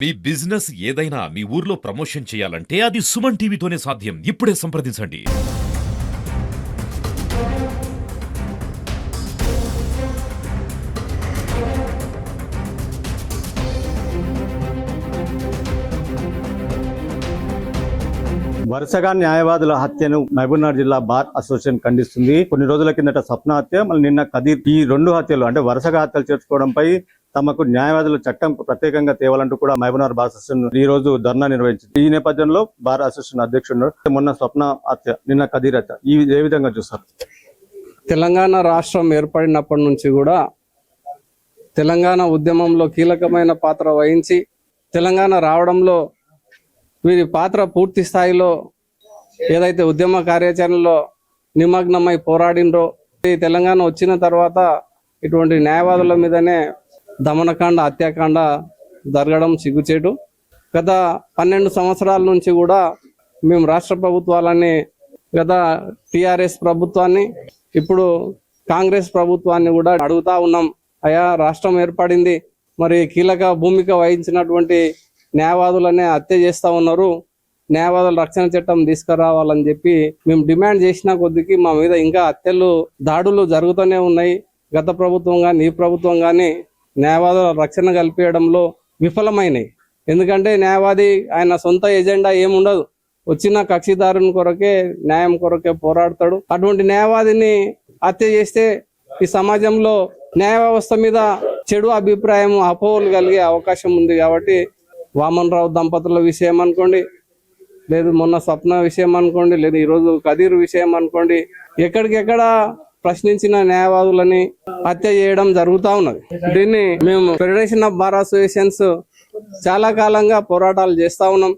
మీ business ఏదైనా మీ ఊర్లో promotion చేయాలంటే అది సుమన్ టీవీతోనే సాధ్యం. ఇప్పుడే సంప్రదించండి. వరుసగా న్యాయవాదుల హత్యను మహబూబ్నగర్ జిల్లా బార్ అసోసియేషన్ ఖండిస్తుంది. కొన్ని రోజుల కిందట స్వప్న హత్య, మళ్ళీ నిన్న కదీర్, ఈ రెండు హత్యలు అంటే వరుసగా హత్యలు చేర్చుకోవడంపై తమకు న్యాయవాదుల చట్టం ప్రత్యేకంగా తేవాలంటూ కూడా మహబూబ్నగర్ బార్ అసోసియేషన్ ఈ రోజు ధర్నా నిర్వహించింది. ఈ నేపథ్యంలో బార్ అసోసియేషన్ అధ్యక్షుడు మొన్న స్వప్న హత్య, నిన్న కదీర్ హత్య, ఈ ఏ విధంగా చూస్తారు? తెలంగాణ రాష్ట్రం ఏర్పడినప్పటి నుంచి కూడా తెలంగాణ ఉద్యమంలో కీలకమైన పాత్ర వహించి తెలంగాణ రావడంలో వీరి పాత్ర పూర్తి స్థాయిలో ఏదైతే ఉద్యమ కార్యాచరణలో నిమగ్నమై పోరాడినరో, ఈ తెలంగాణ వచ్చిన తర్వాత ఇటువంటి న్యాయవాదుల మీదనే దమనకాండ, హత్యాకాండ జరగడం సిగ్గుచేటు. గత 12 సంవత్సరాల నుంచి కూడా మేము రాష్ట్ర ప్రభుత్వాలని, గత టిఆర్ఎస్ ప్రభుత్వాన్ని, ఇప్పుడు కాంగ్రెస్ ప్రభుత్వాన్ని కూడా అడుగుతా ఉన్నాం. అయా, రాష్ట్రం ఏర్పడింది, మరి కీలక భూమిక వహించినటువంటి న్యాయవాదులనే హత్య చేస్తూ ఉన్నారు, న్యాయవాదుల రక్షణ చట్టం తీసుకురావాలని చెప్పి మేము డిమాండ్ చేసిన కొద్దికి మా మీద ఇంకా హత్యలు, దాడులు జరుగుతూనే ఉన్నాయి. గత ప్రభుత్వం కానీ ఈ ప్రభుత్వం కానీ న్యాయవాదుల రక్షణ కల్పించడంలో విఫలమైనవి. ఎందుకంటే న్యాయవాది ఆయన సొంత ఎజెండా ఏముండదు, వచ్చిన కక్షిదారుని కొరకే, న్యాయం కొరకే పోరాడతాడు. అటువంటి న్యాయవాదిని హత్య చేస్తే ఈ సమాజంలో న్యాయ వ్యవస్థ మీద చెడు అభిప్రాయం, అపోహలు కలిగే అవకాశం ఉంది. కాబట్టి వామన్ రావు దంపతుల విషయం అనుకోండి, లేదు మొన్న స్వప్న విషయం అనుకోండి, లేదు ఈరోజు కదీర్ విషయం అనుకోండి, ఎక్కడికెక్కడ ప్రశ్నించిన న్యాయవాదులని హత్య చేయడం జరుగుతూ ఉన్నది. దీన్ని మేము ఫెడరేషన్ ఆఫ్ బార్ అసోసియేషన్స్ చాలా కాలంగా పోరాటాలు చేస్తా ఉన్నాం.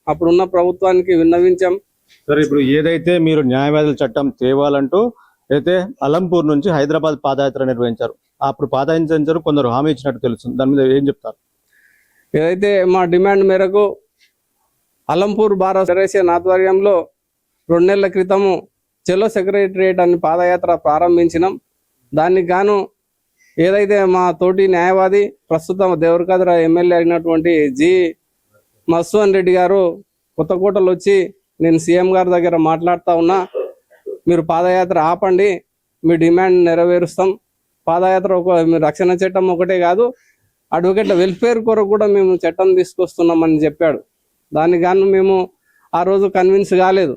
అప్పుడున్న ప్రభుత్వానికి విన్నవించాం. సరే, ఇప్పుడు ఏదైతే మీరు న్యాయవాదుల చట్టం తేవాలంటూ అయితే అలంపూర్ నుంచి హైదరాబాద్ పాదయాత్ర నిర్వహించారు, అప్పుడు పాదయాత్ర కొందరు హామీ ఇచ్చినట్టు తెలుస్తుంది, దాని మీద ఏం చెప్తారు? ఏదైతే మా డిమాండ్ మేరకు అలంపూర్ బార్ ఫెడరేషన్ ఆధ్వర్యంలో 2 నెలల క్రితము చెలో సెక్రటరియట్ అని పాదయాత్ర ప్రారంభించినాం. దానికి గాను ఏదైతే మా తోటి న్యాయవాది, ప్రస్తుతం దేవరకద్ర ఎమ్మెల్యే అయినటువంటి జి మధుసూదన్ రెడ్డి గారు కొత్తకోటలు వచ్చి, నేను సీఎం గారి దగ్గర మాట్లాడుతూ ఉన్నా, మీరు పాదయాత్ర ఆపండి, మీ డిమాండ్ నెరవేరుస్తాం, పాదయాత్ర మీ రక్షణ చట్టం ఒకటే కాదు, అడ్వకేట్ల వెల్ఫేర్ కొరకు కూడా మేము చట్టం తీసుకొస్తున్నామని చెప్పాడు. దానికి గాను మేము ఆ రోజు కన్విన్స్ కాలేదు.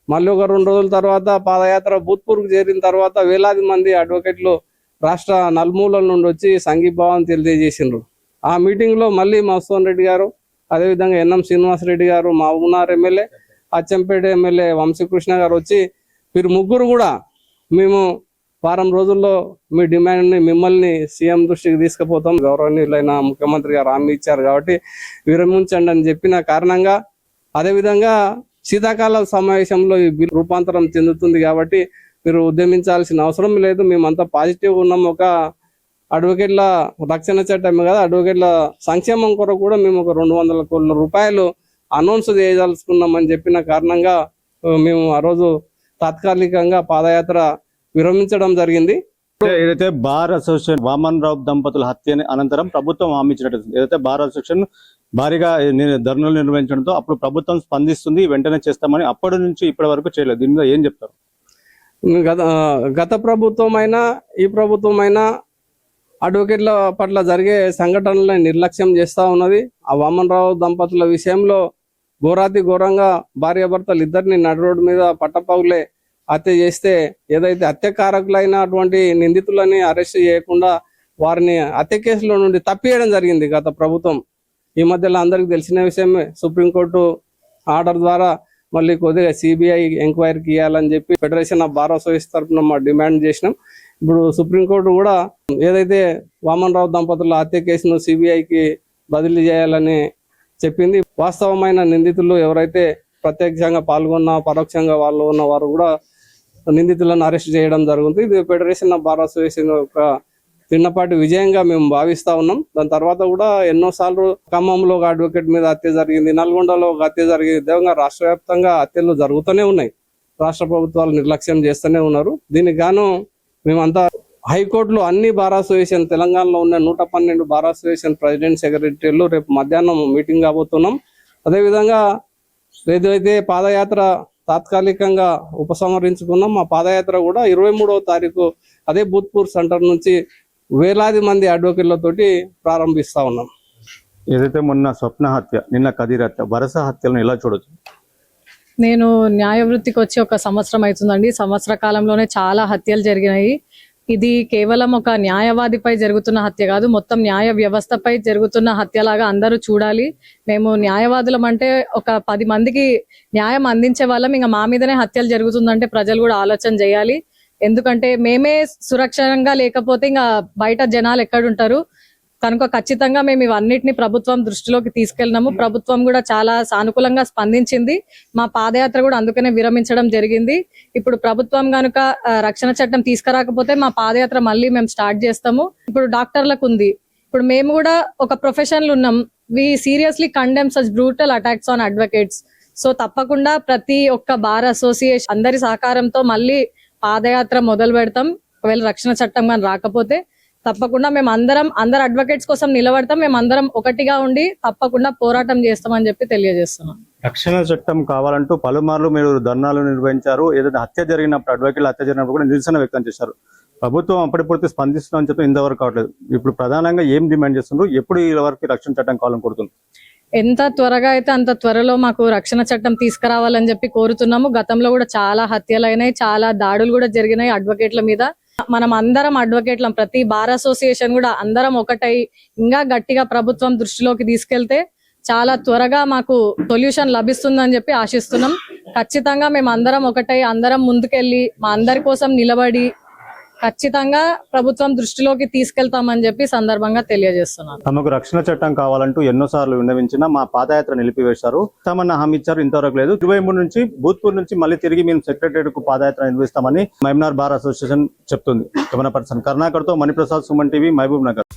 మళ్ళీ ఒక 2 రోజుల తర్వాత పాదయాత్ర భూత్పూర్కు చేరిన తర్వాత వేలాది మంది అడ్వకేట్లు రాష్ట్ర నలుమూలల నుండి వచ్చి సంఘీభావం తెలియజేసిండ్రు. ఆ మీటింగ్లో మళ్ళీ మధుసూదన్ రెడ్డి గారు, అదేవిధంగా ఎన్ఎం శ్రీనివాసరెడ్డి గారు, మహబూబ్నగర్ ఎమ్మెల్యే, అచ్చంపేట ఎమ్మెల్యే వంశీకృష్ణ గారు వచ్చి, వీరు ముగ్గురు కూడా మేము వారం రోజుల్లో మీ డిమాండ్ని, మిమ్మల్ని సీఎం దృష్టికి తీసుకుపోతాం, గౌరవనీయులైన ముఖ్యమంత్రి గారు హామీ ఇచ్చారు కాబట్టి విరమించండి అని చెప్పిన కారణంగా, అదేవిధంగా శీతాకాల సమావేశంలో ఈ బిల్ రూపాంతరం చెందుతుంది కాబట్టి మీరు ఉద్యమించాల్సిన అవసరం లేదు, మేమంతా పాజిటివ్గా ఉన్నాం, ఒక అడ్వకేట్ల రక్షణ చట్టం కదా, అడ్వకేట్ల సంక్షేమం కొరకు కూడా మేము ఒక 200 కోట్ల రూపాయలు అనౌన్స్ చేయదలుచుకున్నామని చెప్పిన కారణంగా మేము ఆ రోజు తాత్కాలికంగా పాదయాత్ర విరమించడం జరిగింది. ఏదైతే బార్ అసోసియేషన్ వామన్ రావు దంపతుల హత్య అనంతరం ప్రభుత్వం హామీ ఇచ్చినట్టు, ఏదైతే బార్ అసోసియేషన్ భారీగా ధర్నాలు నిర్వహించడంతో అప్పుడు ప్రభుత్వం స్పందిస్తుంది, వెంటనే చేస్తామని, అప్పటి నుంచి ఇప్పటి వరకు చేయలేదు. దీని మీద ఏం చెప్తారు? గత ప్రభుత్వం అయినా ఈ ప్రభుత్వం అయినా అడ్వకేట్ల పట్ల జరిగే సంఘటనలను నిర్లక్ష్యం చేస్తూ ఉన్నది. ఆ వామన్ రావు దంపతుల విషయంలో ఘోరాతి ఘోరంగా భార్యాభర్తలు ఇద్దరిని నడి రోడ్డు మీద పట్టపగులే హత్య చేస్తే, ఏదైతే హత్యకారకులైనటువంటి నిందితులని అరెస్ట్ చేయకుండా వారిని హత్య కేసులో నుండి తప్పివేయడం జరిగింది గత ప్రభుత్వం. ఈ మధ్యలో అందరికీ తెలిసిన విషయమే, సుప్రీంకోర్టు ఆర్డర్ ద్వారా మళ్ళీ కొద్దిగా సిబిఐ ఎంక్వైరీకి ఇవ్వాలని చెప్పి ఫెడరేషన్ ఆఫ్ బార్ అసోసియేషన్ తరఫున మా డిమాండ్ చేసినాం. ఇప్పుడు సుప్రీంకోర్టు కూడా ఏదైతే వామన్ రావు దంపతుల హత్య కేసును సిబిఐకి బదిలీ చేయాలని చెప్పింది. వాస్తవమైన నిందితులు ఎవరైతే ప్రత్యక్షంగా పాల్గొన్న, పరోక్షంగా వాళ్ళు ఉన్న వారు కూడా నిందితులను అరెస్ట్ చేయడం జరుగుతుంది. ఇది ఫెడరేషన్ ఆఫ్ బార్ అసోసియేషన్ యొక్క చిన్నపాటి విజయంగా మేము భావిస్తా ఉన్నాం. దాని తర్వాత కూడా ఎన్నోసార్లు ఖమ్మంలో ఒక అడ్వకేట్ మీద హత్య జరిగింది, నల్గొండలో ఒక హత్య జరిగింది, విధంగా రాష్ట్ర వ్యాప్తంగా హత్యలు జరుగుతూనే ఉన్నాయి. రాష్ట్ర ప్రభుత్వాలు నిర్లక్ష్యం చేస్తూనే ఉన్నారు. దీనికి గాను మేమంతా హైకోర్టులో అన్ని బార్ అసోసియేషన్ తెలంగాణలో ఉన్న 112 బార్ అసోసియేషన్ ప్రెసిడెంట్ సెక్రటరీలు రేపు మధ్యాహ్నం మీటింగ్ కాబోతున్నాం. అదేవిధంగా ఏదైతే పాదయాత్ర తాత్కాలికంగా ఉపసంహరించుకున్నాం, ఆ పాదయాత్ర కూడా 23వ తారీఖు అదే బూత్పూర్ సెంటర్ నుంచి వేలాది మంది అడ్వకేట్లతోటి ప్రారంభిస్తా ఉన్నాం. ఏదైతే మొన్న స్వప్న హత్య, నిన్న కదీర్ హత్య, వరుస హత్యలను ఎలా చూడొచ్చు? నేను న్యాయ వృత్తికి వచ్చి 1 సంవత్సరం అవుతుందండి. సంవత్సర కాలంలోనే చాలా హత్యలు జరిగినాయి. ఇది కేవలం ఒక న్యాయవాదిపై జరుగుతున్న హత్య కాదు, మొత్తం న్యాయ వ్యవస్థపై జరుగుతున్న హత్యలాగా అందరూ చూడాలి. మేము న్యాయవాదులం అంటే ఒక 10 మందికి న్యాయం అందించే వాళ్ళం, ఇంకా మా మీదనే హత్యలు జరుగుతుందంటే ప్రజలు కూడా ఆలోచన చేయాలి. ఎందుకంటే మేమే సురక్షంగా లేకపోతే ఇంకా బయట జనాలు ఎక్కడుంటారు కనుక ఖచ్చితంగా మేము ఇవన్నిటిని ప్రభుత్వం దృష్టిలోకి తీసుకెళ్ళినాము. ప్రభుత్వం కూడా చాలా సానుకూలంగా స్పందించింది. మా పాదయాత్ర కూడా అందుకనే విరమించడం జరిగింది. ఇప్పుడు ప్రభుత్వం కనుక రక్షణ చట్టం తీసుకురాకపోతే మా పాదయాత్ర మళ్ళీ మేము స్టార్ట్ చేస్తాము. ఇప్పుడు డాక్టర్లకు ఉంది, ఇప్పుడు మేము కూడా ఒక ప్రొఫెషన్లు ఉన్నాం. We seriously condemn such brutal attacks on advocates. So తప్పకుండా ప్రతి ఒక్క బార్ అసోసియేషన్ అందరి సహకారంతో మళ్ళీ పాదయాత్ర మొదలు పెడతాం. ఒకవేళ రక్షణ చట్టం కానీ రాకపోతే తప్పకుండా మేము అందరు అడ్వకేట్స్ కోసం నిలబడతాం. మేము అందరం ఒకటిగా ఉండి తప్పకుండా పోరాటం చేస్తామని చెప్పి తెలియజేస్తున్నాం. రక్షణ చట్టం కావాలంటూ పలుమార్లు మీరు ధర్నాలు నిర్వహించారు. ఏదైతే హత్య జరిగినప్పుడు, అడ్వకేట్ల హత్య జరిగినప్పుడు కూడా నిరసన వ్యక్తం చేశారు. ప్రభుత్వం అప్పటిపూర్తి స్పందిస్తుందని చెప్పి ఇంతవరకు కావట్లేదు. ఇప్పుడు ప్రధానంగా ఏం డిమాండ్ చేస్తున్నారు? ఎప్పుడు ఈ వరకు రక్షణ చట్టం కావాలని కోరుతున్నారు? ఎంత త్వరగా అయితే అంత త్వరలో మాకు రక్షణ చట్టం తీసుకురావాలని చెప్పి కోరుతున్నాము. గతంలో కూడా చాలా హత్యలైనాయి, చాలా దాడులు కూడా జరిగినాయి అడ్వకేట్ల మీద. మనం అందరం అడ్వకేట్లం, ప్రతి బార్ అసోసియేషన్ కూడా అందరం ఒకటై ఇంకా గట్టిగా ప్రభుత్వం దృష్టిలోకి తీసుకెళ్తే చాలా త్వరగా మాకు సొల్యూషన్ లభిస్తుందని చెప్పి ఆశిస్తున్నాం. ఖచ్చితంగా మేము అందరం ఒకటై అందరం ముందుకెళ్ళి మా అందరి కోసం నిలబడి ఖచ్చితంగా ప్రభుత్వం దృష్టిలోకి తీసుకెళ్తామని చెప్పి సందర్భంగా తెలియజేస్తున్నాను. తమకు రక్షణ చట్టం కావాలంటూ ఎన్నోసార్లు విన్నవించినా మా పాదయాత్ర నిలిపివేశారు. తమన్న హామీ ఇచ్చారు, ఇంతవరకు లేదు. 23 నుంచి బూత్పూర్ నుంచి మళ్ళీ తిరిగి మేము సెక్రటరియట్ కు పాదయాత్ర నిర్వహిస్తామని మహబూబ్ నగర్ బార్ అసోసియేషన్ చెప్తుంది. కెమెరా పర్సన్ కరుణాకర్ తో మణిప్రసాద్, సుమన్ టీవీ, మహబూబ్ నగర్.